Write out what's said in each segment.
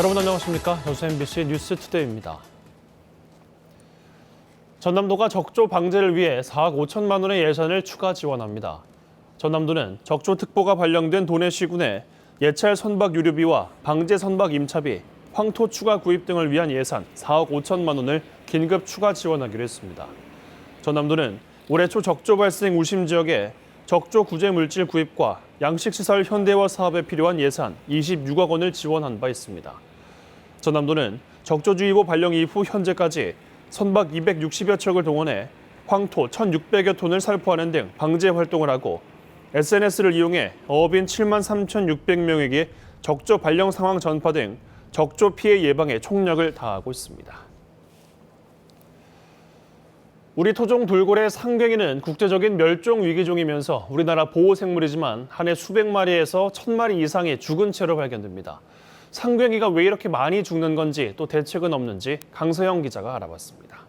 여러분 안녕하십니까? 여수 MBC 뉴스투데이입니다. 전남도가 적조 방제를 위해 4억 5천만 원의 예산을 추가 지원합니다. 전남도는 적조특보가 발령된 도내시군에 예찰 선박 유류비와 방제 선박 임차비, 황토 추가 구입 등을 위한 예산 4억 5천만 원을 긴급 추가 지원하기로 했습니다. 전남도는 올해 초 적조 발생 우심 지역에 적조 구제 물질 구입과 양식시설 현대화 사업에 필요한 예산 26억 원을 지원한 바 있습니다. 전남도는 적조주의보 발령 이후 현재까지 선박 260여 척을 동원해 황토 1,600여 톤을 살포하는 등 방제 활동을 하고 SNS를 이용해 어업인 7만 3,600명에게 적조 발령 상황 전파 등 적조 피해 예방에 총력을 다하고 있습니다. 우리 토종 돌고래 상괭이는 국제적인 멸종 위기종이면서 우리나라 보호생물이지만 한 해 수백 마리에서 1,000마리 이상이 죽은 채로 발견됩니다. 상괭이가 왜 이렇게 많이 죽는 건지 또 대책은 없는지 강서영 기자가 알아봤습니다.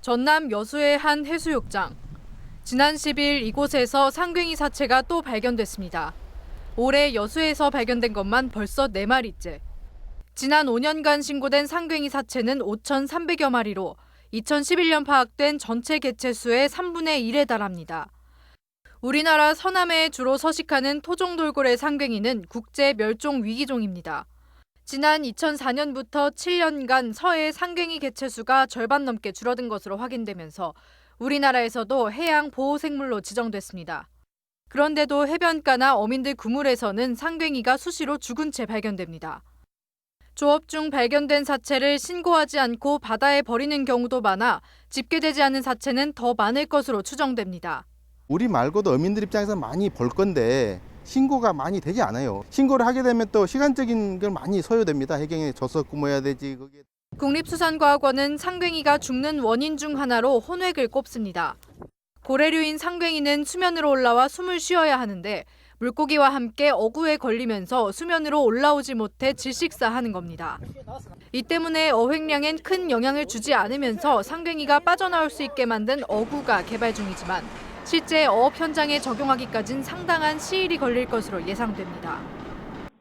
전남 여수의 한 해수욕장. 지난 10일 이곳에서 상괭이 사체가 또 발견됐습니다. 올해 여수에서 발견된 것만 벌써 4마리째. 지난 5년간 신고된 상괭이 사체는 5,300여 마리로 2011년 파악된 전체 개체수의 3분의 1에 달합니다. 우리나라 서남해에 주로 서식하는 토종돌고래 상괭이는 국제 멸종 위기종입니다. 지난 2004년부터 7년간 서해 상괭이 개체수가 절반 넘게 줄어든 것으로 확인되면서 우리나라에서도 해양 보호생물로 지정됐습니다. 그런데도 해변가나 어민들 그물에서는 상괭이가 수시로 죽은 채 발견됩니다. 조업 중 발견된 사체를 신고하지 않고 바다에 버리는 경우도 많아 집계되지 않은 사체는 더 많을 것으로 추정됩니다. 우리 말고도 어민들 입장에서 많이 볼 건데 신고가 많이 되지 않아요. 신고를 하게 되면 또 시간적인 걸 많이 소요됩니다. 해경에 져서 굶어야 되지. 국립수산과학원은 상괭이가 죽는 원인 중 하나로 혼획을 꼽습니다. 고래류인 상괭이는 수면으로 올라와 숨을 쉬어야 하는데 물고기와 함께 어구에 걸리면서 수면으로 올라오지 못해 질식사하는 겁니다. 이 때문에 어획량엔 큰 영향을 주지 않으면서 상괭이가 빠져나올 수 있게 만든 어구가 개발 중이지만 실제 어업 현장에 적용하기까진 상당한 시일이 걸릴 것으로 예상됩니다.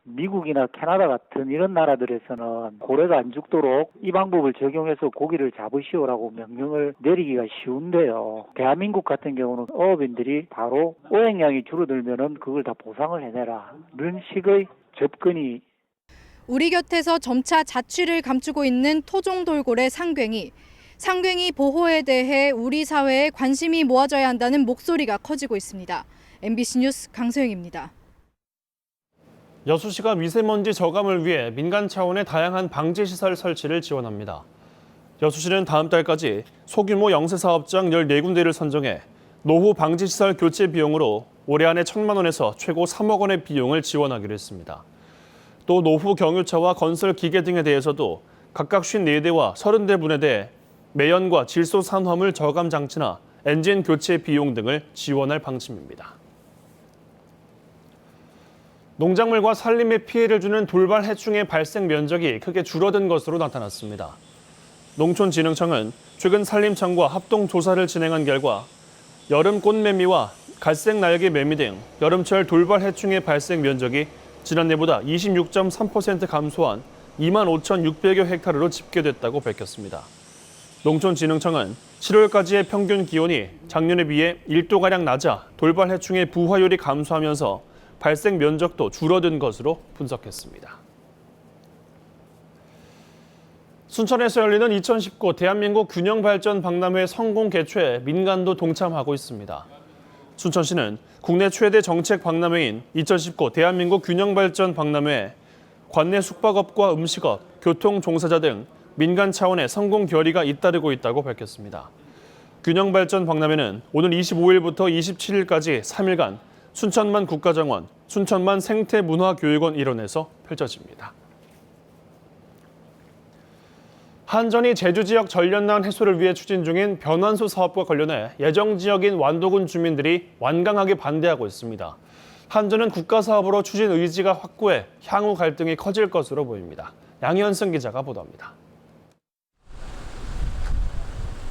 미국이나 캐나다 같은 이런 나라들에서는 고래가 안 죽도록 이 방법을 적용해서 고기를 잡으시오라고 명령을 내리기가 쉬운데요. 대한민국 같은 경우는 어업인들이 바로 어획량이 줄어들면은 그걸 다 보상을 해내라. 이런 식의 접근이 우리 곁에서 점차 자취를 감추고 있는 토종돌고래 상괭이. 상괭이 보호에 대해 우리 사회에 관심이 모아져야 한다는 목소리가 커지고 있습니다. MBC 뉴스 강소영입니다. 여수시가 미세먼지 저감을 위해 민간 차원의 다양한 방제 시설 설치를 지원합니다. 여수시는 다음 달까지 소규모 영세 사업장 14군데를 선정해 노후 방제 시설 교체 비용으로 올해 안에 1,000만 원에서 최고 3억 원의 비용을 지원하기로 했습니다. 또 노후 경유차와 건설 기계 등에 대해서도 각각 54대와 30대 분에 대해 매연과 질소 산화물 저감 장치나 엔진 교체 비용 등을 지원할 방침입니다. 농작물과 산림에 피해를 주는 돌발 해충의 발생 면적이 크게 줄어든 것으로 나타났습니다. 농촌진흥청은 최근 산림청과 합동 조사를 진행한 결과 여름 꽃매미와 갈색 날개 매미 등 여름철 돌발 해충의 발생 면적이 지난해보다 26.3% 감소한 25,600여 헥타르로 집계됐다고 밝혔습니다. 농촌진흥청은 7월까지의 평균 기온이 작년에 비해 1도가량 낮아 돌발 해충의 부화율이 감소하면서 발생 면적도 줄어든 것으로 분석했습니다. 순천에서 열리는 2019 대한민국 균형발전 박람회 성공 개최에 민간도 동참하고 있습니다. 순천시는 국내 최대 정책 박람회인 2019 대한민국 균형발전 박람회에 관내 숙박업과 음식업, 교통 종사자 등 민간 차원의 성공 결의가 잇따르고 있다고 밝혔습니다. 균형발전 박람회는 오늘 25일부터 27일까지 3일간 순천만 국가정원, 순천만 생태문화교육원 일원에서 펼쳐집니다. 한전이 제주 지역 전력난 해소를 위해 추진 중인 변환소 사업과 관련해 예정 지역인 완도군 주민들이 완강하게 반대하고 있습니다. 한전은 국가 사업으로 추진 의지가 확고해 향후 갈등이 커질 것으로 보입니다. 양현승 기자가 보도합니다.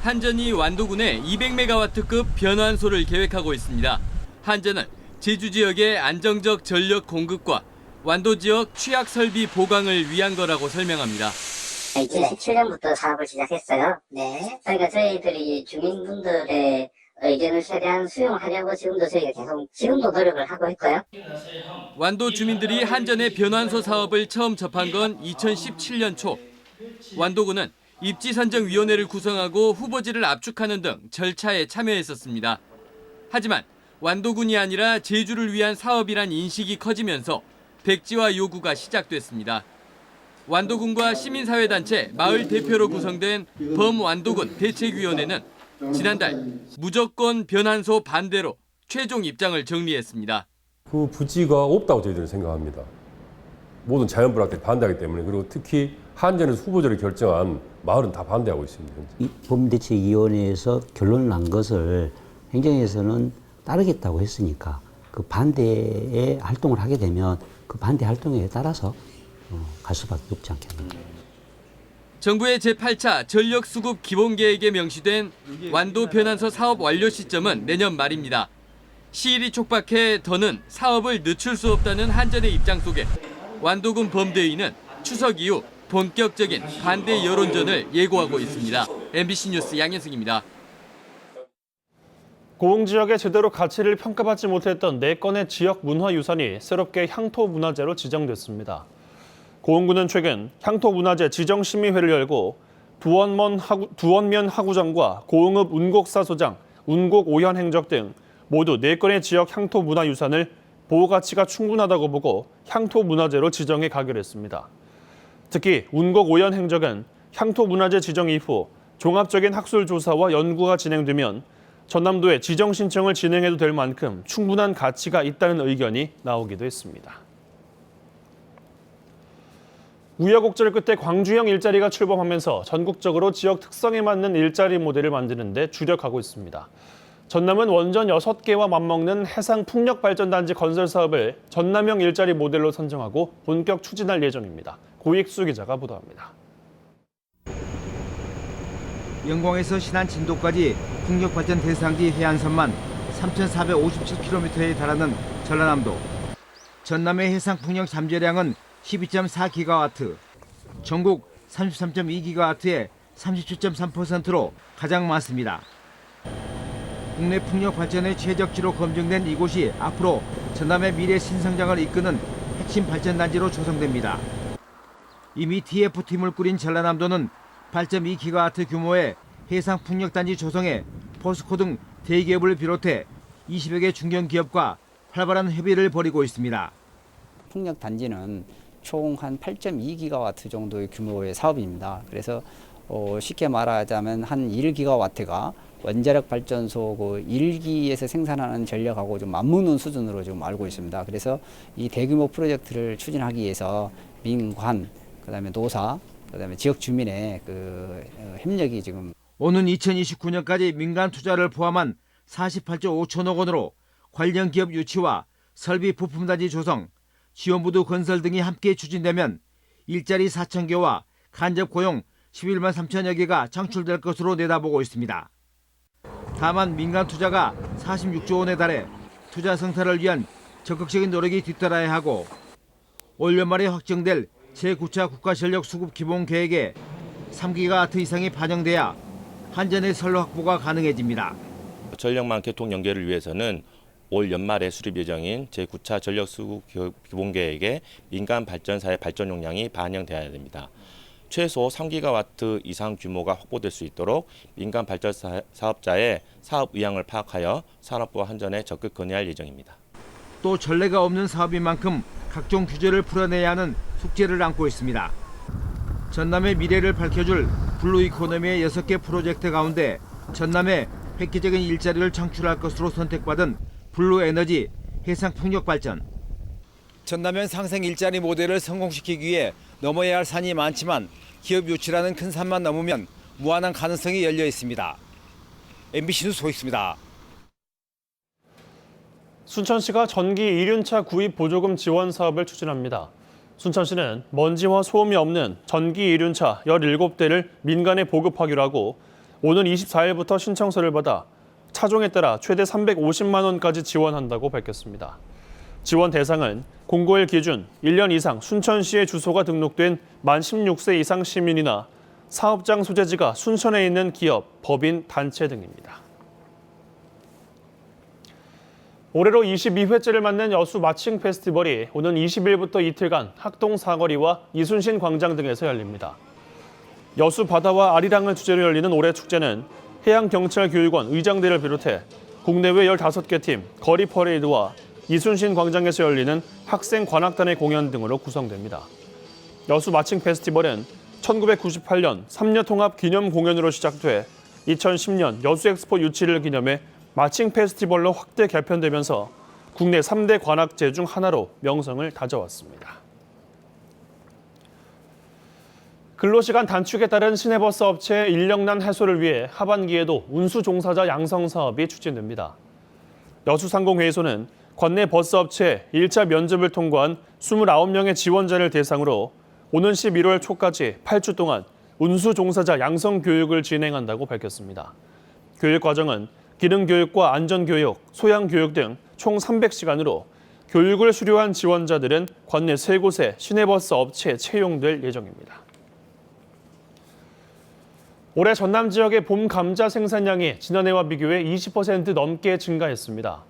한전이 완도군에 200메가와트급 변환소를 계획하고 있습니다. 한전은 제주 지역의 안정적 전력 공급과 완도 지역 취약 설비 보강을 위한 거라고 설명합니다. 2017년부터 사업을 시작했어요. 네. 그러니까 저희들이 주민분들의 의견을 최대한 수용하려고 지금도 노력을 하고 있고요. 완도 주민들이 한전의 변환소 사업을 처음 접한 건 2017년 초. 완도군은 입지선정위원회를 구성하고 후보지를 압축하는 등 절차에 참여했었습니다. 하지만 완도군이 아니라 제주를 위한 사업이란 인식이 커지면서 백지화 요구가 시작됐습니다. 완도군과 시민사회단체, 마을 대표로 구성된 범완도군 대책위원회는 지난달 무조건 변환소 반대로 최종 입장을 정리했습니다. 그 부지가 없다고 저희들은 생각합니다. 모든 자연불학들이 반대하기 때문에, 그리고 특히 한전에서 후보지를 결정한 마을은 다 반대하고 있습니다. 이 범대책위원회에서 결론을 난 것을 행정에서는 따르겠다고 했으니까 그 반대의 활동을 하게 되면 그 반대 활동에 따라서 갈 수밖에 없지 않겠는가. 정부의 제8차 전력수급 기본계획에 명시된 완도 변환소 사업 완료 시점은 내년 말입니다. 시일이 촉박해 더는 사업을 늦출 수 없다는 한전의 입장 속에 완도군 범대위는 추석 이후 본격적인 반대 여론전을 예고하고 있습니다. MBC 뉴스 양현승입니다. 고흥 지역에 제대로 가치를 평가받지 못했던 4건의 지역 문화유산이 새롭게 향토문화재로 지정됐습니다. 고흥군은 최근 향토문화재 지정심의회를 열고 두원면 하구장과 고흥읍 운곡사소장, 운곡오현행적 등 모두 4건의 지역 향토문화유산을 보호가치가 충분하다고 보고 향토문화재로 지정해 가결했습니다. 특히 운곡오현행적은 향토문화재 지정 이후 종합적인 학술조사와 연구가 진행되면 전남도에 지정 신청을 진행해도 될 만큼 충분한 가치가 있다는 의견이 나오기도 했습니다. 우여곡절 끝에 광주형 일자리가 출범하면서 전국적으로 지역 특성에 맞는 일자리 모델을 만드는 데 주력하고 있습니다. 전남은 원전 6개와 맞먹는 해상풍력발전단지 건설 사업을 전남형 일자리 모델로 선정하고 본격 추진할 예정입니다. 고익수 기자가 보도합니다. 영광에서 신안 진도까지 풍력발전 대상지 해안선만 3,457km에 달하는 전라남도. 전남의 해상풍력 잠재량은 12.4기가와트, 전국 33.2기가와트의 37.3%로 가장 많습니다. 국내 풍력 발전의 최적지로 검증된 이곳이 앞으로 전남의 미래 신성장을 이끄는 핵심 발전단지로 조성됩니다. 이미 TF팀을 꾸린 전라남도는 8.2기가와트 규모의 해상풍력단지 조성에 포스코 등 대기업을 비롯해 20여 개 중견기업과 활발한 협의를 벌이고 있습니다. 풍력단지는 총 한 8.2기가와트 정도의 규모의 사업입니다. 그래서 쉽게 말하자면 한 1기가와트가 원자력 발전소 그 1기에서 생산하는 전력하고 좀 맞먹는 수준으로 지금 알고 있습니다. 그래서 이 대규모 프로젝트를 추진하기 위해서 민관, 그다음에 노사, 그다음에 지역 주민의 그 협력이 지금 오는 2029년까지 민간 투자를 포함한 48조 5천억 원으로 관련 기업 유치와 설비 부품단지 조성, 지원부두 건설 등이 함께 추진되면 일자리 4,000개와 간접 고용 11만 3천여 개가 창출될 것으로 내다보고 있습니다. 다만 민간 투자가 46조 원에 달해 투자 성사를 위한 적극적인 노력이 뒤따라야 하고 올 연말에 확정될 제9차 국가전력 수급 기본 계획에 3기가와트 이상이 반영돼야 한전의 선로 확보가 가능해집니다. 전력망 개통 연계를 위해서는 올 연말에 수립 예정인 제9차 전력 수급 기본 계획에 민간 발전사의 발전 용량이 반영돼야 됩니다. 최소 3기가와트 이상 규모가 확보될 수 있도록 민간 발전 사업자의 사업 의향을 파악하여 산업부와 한전에 적극 건의할 예정입니다. 또 전례가 없는 사업인 만큼 각종 규제를 풀어내야 하는 숙제를 안고 있습니다. 전남의 미래를 밝혀줄 블루 이코노미의 6개 프로젝트 가운데 전남의 획기적인 일자리를 창출할 것으로 선택받은 블루 에너지 해상 풍력 발전. 전남현 상생 일자리 모델을 성공시키기 위해 넘어야 할 산이 많지만 기업 유치라는 큰 산만 넘으면 무한한 가능성이 열려 있습니다. MBC 뉴스 고익수입니다. 순천시가 전기 1륜차 구입 보조금 지원 사업을 추진합니다. 순천시는 먼지와 소음이 없는 전기 1륜차 17대를 민간에 보급하기로 하고 오는 24일부터 신청서를 받아 차종에 따라 최대 350만 원까지 지원한다고 밝혔습니다. 지원 대상은 공고일 기준 1년 이상 순천시에 주소가 등록된 만 16세 이상 시민이나 사업장 소재지가 순천에 있는 기업, 법인, 단체 등입니다. 올해로 22회째를 맞는 여수 마칭 페스티벌이 오는 20일부터 이틀간 학동 사거리와 이순신 광장 등에서 열립니다. 여수 바다와 아리랑을 주제로 열리는 올해 축제는 해양경찰교육원 의장대를 비롯해 국내외 15개 팀, 거리 퍼레이드와 이순신 광장에서 열리는 학생 관악단의 공연 등으로 구성됩니다. 여수 마칭 페스티벌은 1998년 3녀 통합 기념 공연으로 시작돼 2010년 여수 엑스포 유치를 기념해 마칭 페스티벌로 확대 개편되면서 국내 3대 관악제 중 하나로 명성을 다져왔습니다. 근로시간 단축에 따른 시내버스 업체의 인력난 해소를 위해 하반기에도 운수 종사자 양성 사업이 추진됩니다. 여수상공회의소는 관내 버스 업체에 1차 면접을 통과한 29명의 지원자를 대상으로 오는 11월 초까지 8주 동안 운수 종사자 양성 교육을 진행한다고 밝혔습니다. 교육 과정은 기능교육과 안전교육, 소양교육 등 총 300시간으로 교육을 수료한 지원자들은 관내 3곳의 시내버스 업체에 채용될 예정입니다. 올해 전남 지역의 봄 감자 생산량이 지난해와 비교해 20% 넘게 증가했습니다.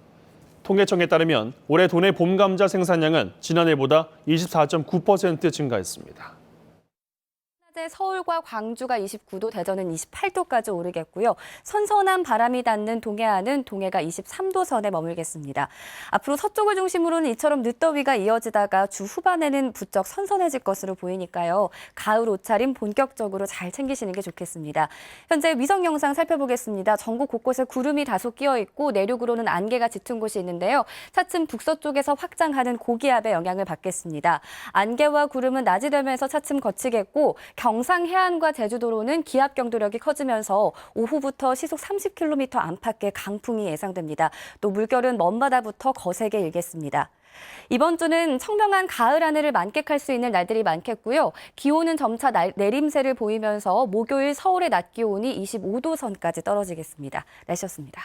통계청에 따르면 올해 도내 봄 감자 생산량은 지난해보다 24.9% 증가했습니다. 서울과 광주가 29도, 대전은 28도까지 오르겠고요. 선선한 바람이 닿는 동해안은 동해가 23도 선에 머물겠습니다. 앞으로 서쪽을 중심으로는 이처럼 늦더위가 이어지다가 주 후반에는 부쩍 선선해질 것으로 보이니까요. 가을 옷차림 본격적으로 잘 챙기시는 게 좋겠습니다. 현재 위성 영상 살펴보겠습니다. 전국 곳곳에 구름이 다소 끼어 있고 내륙으로는 안개가 짙은 곳이 있는데요. 차츰 북서쪽에서 확장하는 고기압의 영향을 받겠습니다. 안개와 구름은 낮이 되면서 차츰 거치겠고 경상 해안과 제주도로는 기압 경도력이 커지면서 오후부터 시속 30km 안팎의 강풍이 예상됩니다. 또 물결은 먼바다부터 거세게 일겠습니다. 이번 주는 청명한 가을 하늘을 만끽할 수 있는 날들이 많겠고요. 기온은 점차 내림세를 보이면서 목요일 서울의 낮 기온이 25도 선까지 떨어지겠습니다. 날씨였습니다.